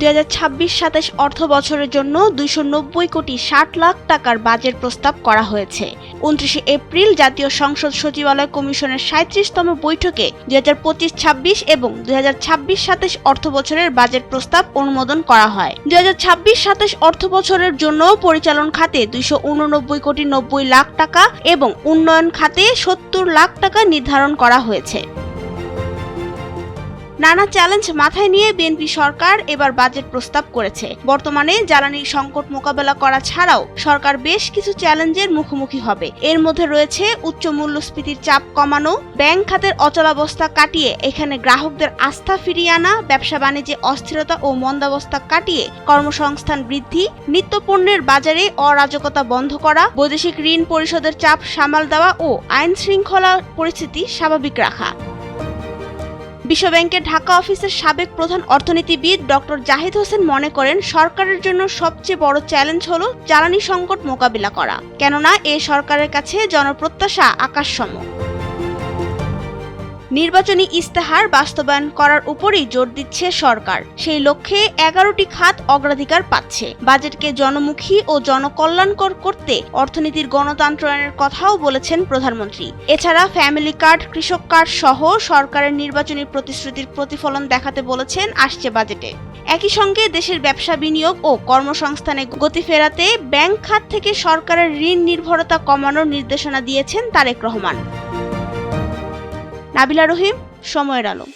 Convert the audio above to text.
2026-27 অর্থ বছরের জন্য 290 কোটি 60 লাখ টাকার বাজেট প্রস্তাব করা হয়েছে। 29 এপ্রিল জাতীয় সংসদ সচিবালয় কমিশনের 37তম বৈঠকে 2025-26 এবং 2026-27 অর্থ বছরের বাজেট প্রস্তাব অনুমোদন করা হয়। 2026-27 অর্থ বছরের জন্য পরিচালন খাতে 289 কোটি 90 লাখ টাকা এবং উন্নয়ন খাতে 70 লাখ টাকা নির্ধারণ করা হয়েছে। নানা চ্যালেঞ্জ মাথায় নিয়ে বিএনপি সরকার এবার বাজেট প্রস্তাব করেছে। বর্তমানে জ্বালানির সংকট মোকাবেলা করা ছাড়াও সরকার বেশ কিছু চ্যালেঞ্জের মুখোমুখি হবে। এর মধ্যে রয়েছে উচ্চ মূল্যস্ফীতির চাপ কমানো, ব্যাংক খাতের অচলাবস্থা কাটিয়ে এখানে গ্রাহকদের আস্থা ফিরিয়ে আনা, ব্যবসা বাণিজ্যে অস্থিরতা ও মন্দাবস্থা কাটিয়ে কর্মসংস্থান বৃদ্ধি, নিত্যপণ্যের বাজারে অরাজকতা বন্ধ করা, বৈদেশিক ঋণ পরিশোধের চাপ সামাল দেওয়া ও আইন শৃঙ্খলা পরিস্থিতি স্বাভাবিক রাখা। বিশ্বব্যাংকের ঢাকা অফিসের সাবেক প্রধান অর্থনীতিবিদ ডক্টর জাহিদ হোসেন মনে করেন, সরকারের জন্য সবচেয়ে বড় চ্যালেঞ্জ হলো জ্বালানি সংকট মোকাবিলা করা, কেননা এ সরকারের কাছে জনপ্রত্যাশা আকাশসম। নির্বাচনী ইস্তেহার বাস্তবায়ন করার উপরই জোর দিচ্ছে সরকার। সেই লক্ষ্যে 11টি খাত অগ্রাধিকার পাচ্ছে। বাজেটকে জনমুখী ও জনকল্যাণকর করতে অর্থনীতির গণতন্ত্রায়নের কথাও বলেছেন প্রধানমন্ত্রী। এছাড়া ফ্যামিলি কার্ড, কৃষক কার্ড সহ সরকারের নির্বাচনী প্রতিশ্রুতির প্রতিফলন দেখাতে বলেছেন আসছে বাজেটে। একই সঙ্গে দেশের ব্যবসা, বিনিয়োগ ও কর্মসংস্থানে গতি ফেরাতে ব্যাংক খাত থেকে সরকারের ঋণ নির্ভরতা কমানোর নির্দেশনা দিয়েছেন তারেক রহমান। নাবিলা রহিম, সময়ের আলো।